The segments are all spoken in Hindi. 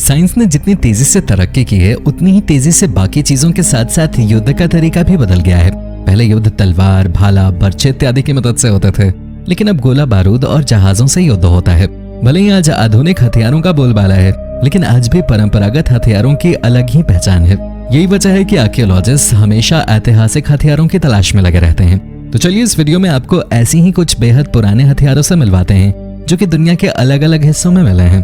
साइंस ने जितनी तेजी से तरक्की की है उतनी ही तेजी से बाकी चीजों के साथ साथ युद्ध का तरीका भी बदल गया है। पहले युद्ध तलवार, भाला, बर्छे इत्यादि की मदद से होते थे, लेकिन अब गोला बारूद और जहाजों से युद्ध होता है। भले ही आज आधुनिक हथियारों का बोलबाला है, लेकिन आज भी परंपरागत हथियारों की अलग ही पहचान है। यही वजह है कि आर्कियोलॉजिस्ट हमेशा ऐतिहासिक हथियारों की तलाश में लगे रहते हैं। तो चलिए इस वीडियो में आपको ऐसी ही कुछ बेहद पुराने हथियारों से मिलवाते हैं जो कि दुनिया के अलग अलग हिस्सों में मिले हैं।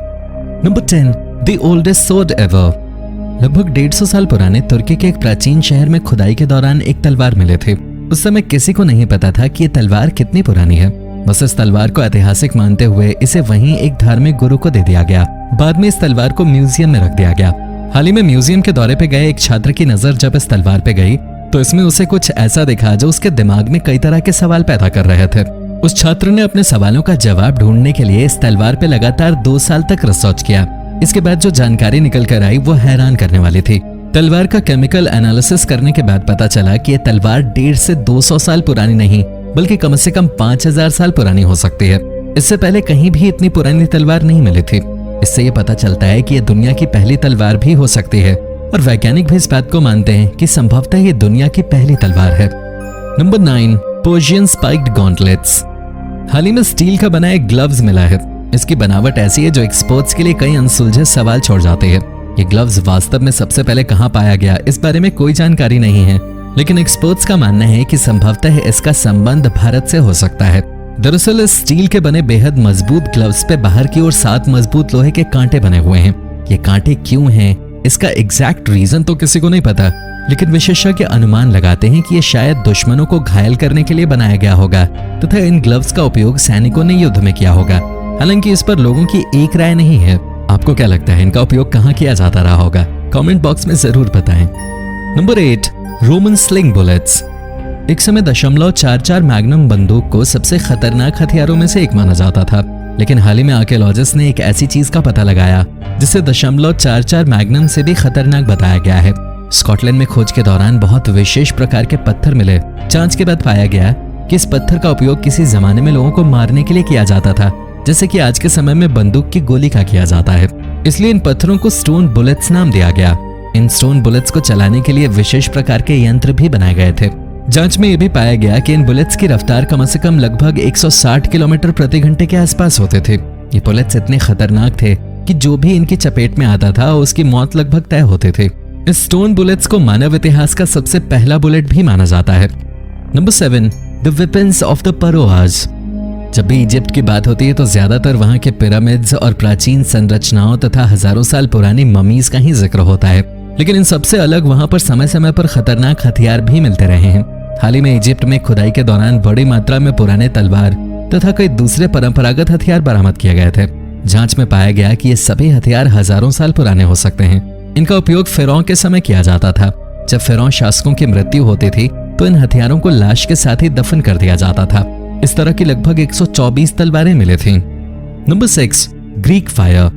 Number 10, the oldest sword ever. लगभग 150 साल पुराने तुर्की के एक प्राचीन शहर में खुदाई के दौरान एक तलवार मिले थे। उस समय किसी को नहीं पता था कि ये तलवार कितनी पुरानी है। बस इस तलवार को ऐतिहासिक मानते हुए इसे वहीं एक धार्मिक गुरु को दे दिया गया। बाद में इस तलवार को म्यूजियम में रख दिया गया। हाल ही में म्यूजियम के दौरे पे गए एक छात्र की नजर जब इस तलवार पे गई तो इसमें उसे कुछ ऐसा दिखा जो उसके दिमाग में कई तरह के सवाल पैदा कर रहे थे। उस छात्र ने अपने सवालों का जवाब ढूंढने के लिए इस तलवार पे लगातार 2 साल तक रिसर्च किया। इसके बाद जो जानकारी निकल कर आई वो हैरान करने वाली थी। तलवार का केमिकल एनालिसिस करने के बाद पता चला कि ये तलवार 150 से 200 साल पुरानी नहीं बल्कि कम से कम 5000 साल पुरानी हो सकती है। इससे पहले कहीं भी इतनी पुरानी तलवार नहीं मिली थी। इससे ये पता चलता है कि ये दुनिया की पहली तलवार भी हो सकती है और वैज्ञानिक भी इस बात को मानते हैं कि संभवतः ये दुनिया की पहली तलवार है। Number 9, Persian spiked gauntlets. हाल ही में स्टील का बना एक ग्लव्स मिला है। इसकी बनावट ऐसी है जो एक्सपर्ट्स के लिए कई अनसुलझे सवाल छोड़ जाते हैं। ये ग्लव्स वास्तव में सबसे पहले कहां पाया गया इस बारे में कोई जानकारी नहीं है, लेकिन एक्सपर्ट्स का मानना है कि संभवतः इसका संबंध भारत से हो सकता है। दरअसल इस स्टील के बने बेहद मजबूत ग्लव्स पे बाहर की ओर 7 मजबूत लोहे के कांटे बने हुए हैं। ये कांटे क्यों हैं इसका एग्जैक्ट रीजन तो किसी को नहीं पता, लेकिन विशेषज्ञ अनुमान लगाते हैं कि ये शायद दुश्मनों को घायल करने के लिए बनाया गया होगा तथा इन ग्लव्स का उपयोग सैनिकों ने युद्ध में किया होगा। हालांकि इस पर लोगों की एक राय नहीं है। आपको क्या लगता है इनका उपयोग कहाँ किया जाता रहा होगा? कमेंट बॉक्स में जरूर बताएं। Number 8, Roman sling bullets. एक समय 0.44 मैग्नम बंदूक को सबसे खतरनाक हथियारों में से एक माना जाता था, लेकिन हाल ही में आर्कियोलॉजिस्ट ने एक ऐसी चीज का पता लगाया जिसे 0.44 मैग्नम से भी खतरनाक बताया गया है। स्कॉटलैंड में खोज के दौरान बहुत विशेष प्रकार के पत्थर मिले। जांच के बाद पाया गया कि इस पत्थर का उपयोग किसी जमाने में लोगों को मारने के लिए किया जाता था, जैसे कि आज के समय में बंदूक की गोली का किया जाता है। इसलिए इन पत्थरों को स्टोन बुलेट्स नाम दिया गया। इन स्टोन बुलेट्स को चलाने के लिए विशेष प्रकार के यंत्र भी बनाए गए थे। जांच में यह भी पाया गया कि इन बुलेट्स की रफ्तार कम से कम लगभग 160 किलोमीटर प्रति घंटे के आसपास होते थे। ये बुलेट्स इतने खतरनाक थे कि जो भी इनकी चपेट में आता था उसकी मौत लगभग तय होते थे। इस स्टोन बुलेट्स को मानव इतिहास का सबसे पहला बुलेट भी माना जाता है। Number 7, the weapons of the pharaohs. जब भी इजिप्ट की बात होती है तो ज्यादातर वहां के पिरामिड्स और प्राचीन संरचनाओं तथा हजारों साल पुरानी ममीज का ही जिक्र होता है, लेकिन इन सबसे अलग वहां पर समय समय पर खतरनाक हथियार भी मिलते रहे हैं। हाल ही में इजिप्ट में खुदाई के दौरान बड़ी मात्रा में पुराने तलवार तथा कई दूसरे परंपरागत हथियार बरामद किए गए थे। जांच में पाया गया कि ये सभी हथियार हजारों साल पुराने हो सकते हैं। इनका उपयोग फिरौन के समय किया जाता था। जब फिरौन शासकों की मृत्यु होती थी तो इन हथियारों को लाश के साथ ही दफन कर दिया जाता था। इस तरह की लगभग 124 तलवारें मिली थीं। Number 6, Greek fire.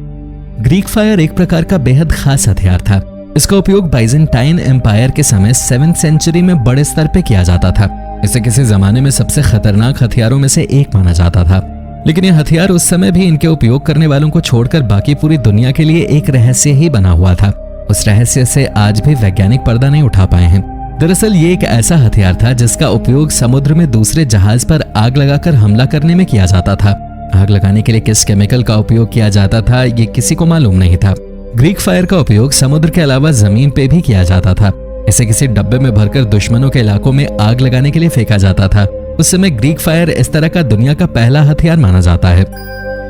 Greek fire एक प्रकार का बेहद खास हथियार था। इसका उपयोग बाइजेंटाइन एम्पायर के समय 7वीं सेंचुरी में बड़े स्तर पे किया जाता था। इसे किसी जमाने में सबसे खतरनाक हथियारों में से एक माना जाता था, लेकिन यह हथियार उस समय भी इनके उपयोग करने वालों को छोड़कर बाकी पूरी दुनिया के लिए एक रहस्य ही बना हुआ था। उस रहस्य से आज भी वैज्ञानिक पर्दा नहीं उठा पाए हैं। दरअसल ये एक ऐसा हथियार था जिसका उपयोग समुद्र में दूसरे जहाज पर आग लगाकर हमला करने में किया जाता था। आग लगाने के लिए किस केमिकल का उपयोग किया जाता था ये किसी को मालूम नहीं था। ग्रीक फायर का उपयोग समुद्र के अलावा जमीन पे भी किया जाता था। इसे किसी डब्बे में भरकर दुश्मनों के इलाकों में आग लगाने के लिए फेंका जाता था। उस समय ग्रीक फायर इस तरह का दुनिया का पहला हथियार माना जाता है।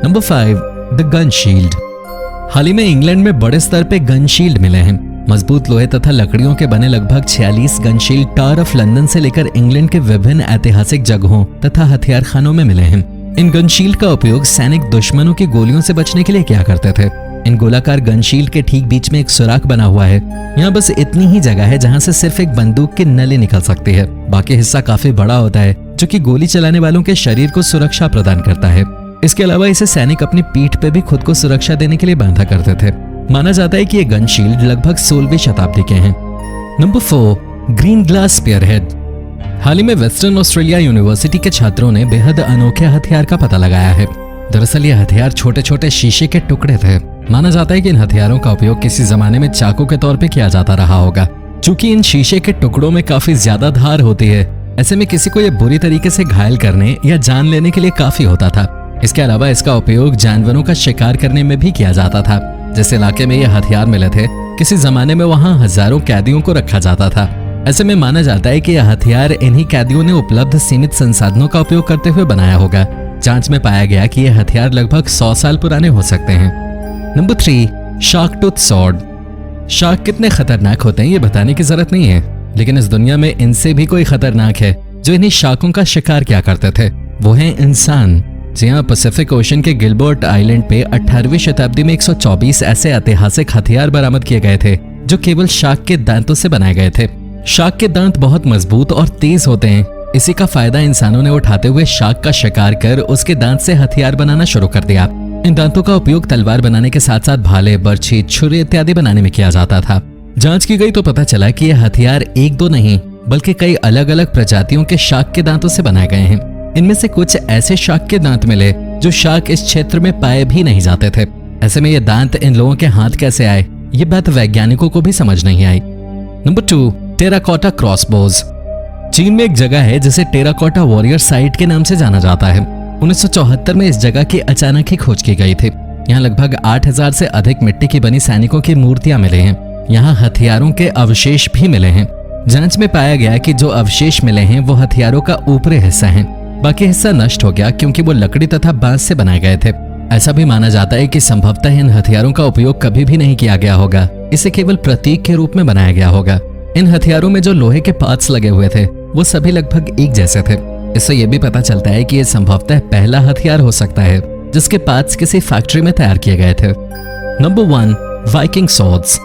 Number 5, the gun shield. हाल ही में इंग्लैंड में बड़े स्तर पे गन शील्ड मिले हैं। मजबूत लोहे तथा लकड़ियों के बने लगभग 46 gun shield tower of London से लेकर इंग्लैंड के विभिन्न ऐतिहासिक जगहों तथा हथियार खानों में मिले हैं। इन गन शील्ड का उपयोग सैनिक दुश्मनों की गोलियों से बचने के लिए किया करते थे। इन गोलाकार गन शील्ड के ठीक बीच में एक सुराख बना हुआ है। यहाँ बस इतनी ही जगह है जहाँ से सिर्फ एक बंदूक की नली निकल सकती है। बाकी हिस्सा काफी बड़ा होता है जो कि गोली चलाने वालों के शरीर को सुरक्षा प्रदान करता है। इसके अलावा इसे सैनिक अपनी पीठ पे भी खुद को सुरक्षा देने के लिए बांधा करते थे। माना जाता है कि ये गन शील्ड लगभग 16वीं शताब्दी के हैं। Number 4, green glass spearhead. हाल ही में वेस्टर्न ऑस्ट्रेलिया यूनिवर्सिटी के छात्रों ने बेहद अनोखे हथियार का पता लगाया है। दरअसल ये हथियार छोटे छोटे शीशे के टुकड़े थे। माना जाता है कि इन हथियारों का उपयोग किसी जमाने में चाकू के तौर पे किया जाता रहा होगा। चूंकि इन शीशे के टुकड़ों में काफी ज्यादा धार होती है, ऐसे में किसी को ये बुरी तरीके से घायल करने या जान लेने के लिए काफी होता था। इसके अलावा इसका उपयोग जानवरों का शिकार करने में भी किया जाता था। जिस इलाके में ये हथियार मिले थे, किसी जमाने में वहां हजारों कैदियों को रखा जाता था। ऐसे में माना जाता है कि यह हथियार इन्हीं कैदियों ने उपलब्ध सीमित संसाधनों का उपयोग करते हुए बनाया होगा। जांच में पाया गया कि यह हथियार लगभग 100 साल पुराने हो सकते हैं। Number 3, shark tooth sword. Shark कितने खतरनाक होते हैं ये बताने की जरूरत नहीं है, लेकिन इस दुनिया में इनसे भी कोई खतरनाक है जो इन्हीं शार्कों का शिकार किया करते थे। वो है इंसान। जी हाँ, पैसिफिक ओशन के गिलबर्ट आइलैंड पे 18वीं शताब्दी में 124 ऐसे ऐतिहासिक हथियार बरामद किए गए थे जो केवल शार्क के दांतों से बनाए गए थे। शार्क के दांत बहुत मजबूत और तेज होते हैं। इसी का फायदा इंसानों ने उठाते हुए शार्क का शिकार कर उसके दांत से हथियार बनाना शुरू कर दिया। इन दांतों का उपयोग तलवार बनाने के साथ साथ भाले, बर्छी, छुरी इत्यादि बनाने में किया जाता था। जांच की गई तो पता चला कि यह हथियार एक दो नहीं बल्कि कई अलग अलग प्रजातियों के शार्क के दांतों से बनाए गए हैं। इनमें से कुछ ऐसे शार्क के दांत मिले जो शार्क इस क्षेत्र में पाए भी नहीं जाते थे। ऐसे में ये दांत इन लोगों के हाथ कैसे आए, ये बात वैज्ञानिकों को भी समझ नहीं आई। Number 2, terracotta क्रॉसबोज। चीन में एक जगह है जिसे टेराकोटा वॉरियर साइट के नाम से जाना जाता है। 1974 में इस जगह की अचानक ही खोज की गई थी। यहाँ लगभग 8000 से अधिक मिट्टी की बनी सैनिकों की मूर्तियां मिले हैं। यहाँ हथियारों के अवशेष भी मिले हैं। जांच में पाया गया कि जो अवशेष मिले हैं वो हथियारों का ऊपरी हिस्सा है, बाकी हिस्सा नष्ट हो गया क्योंकि वो लकड़ी तथा बांस से बनाए गए थे। ऐसा भी माना जाता है कि संभवतः इन हथियारों का उपयोग कभी भी नहीं किया गया होगा, इसे केवल प्रतीक के रूप में बनाया गया होगा। इन हथियारों में जो लोहे के पार्ट्स लगे हुए थे वो सभी लगभग एक जैसे थे। इससे यह भी पता चलता है कि यह संभवतः पहला हथियार हो सकता है जिसके पार्ट्स किसी फैक्ट्री में तैयार किए गए थे। Number 1, Viking swords.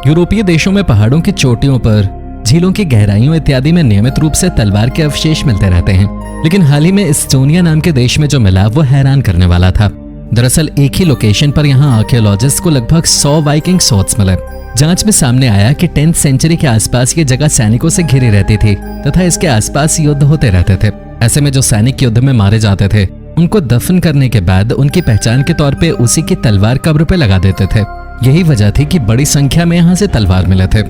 यूरोपीय देशों में पहाड़ों की चोटियों पर, झीलों की गहराइयों इत्यादि में नियमित रूप से तलवार के अवशेष मिलते रहते हैं, लेकिन हाल ही में एस्टोनिया नाम के देश में जो मिला वो हैरान करने वाला था। दरअसल एक ही लोकेशन पर यहाँ आर्कियोलॉजिस्ट को लगभग 100 वाइकिंग सॉर्ड्स मिले। जांच में सामने आया कि 10th सेंचुरी के आसपास ये जगह सैनिकों से घिरी रहती थी तथा इसके आसपास युद्ध होते रहते थे। ऐसे में जो सैनिक युद्ध में मारे जाते थे उनको दफन करने के बाद उनकी पहचान के तौर पे उसी की तलवार कब्र पे लगा देते थे। यही वजह थी कि बड़ी संख्या में यहाँ से तलवार मिले थे।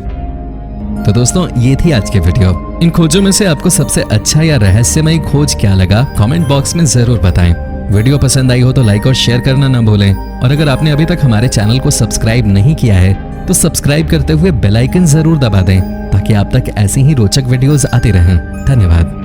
तो दोस्तों, ये थी आज की वीडियो। इन खोजों में से आपको सबसे अच्छा या रहस्यमयी खोज क्या लगा, कमेंट बॉक्स में जरूर बताएं। वीडियो पसंद आई हो तो लाइक और शेयर करना ना भूलें, और अगर आपने अभी तक हमारे चैनल को सब्सक्राइब नहीं किया है तो सब्सक्राइब करते हुए बेल आइकन जरूर दबा दें ताकि आप तक ऐसी ही रोचक वीडियोस आती रहें। धन्यवाद।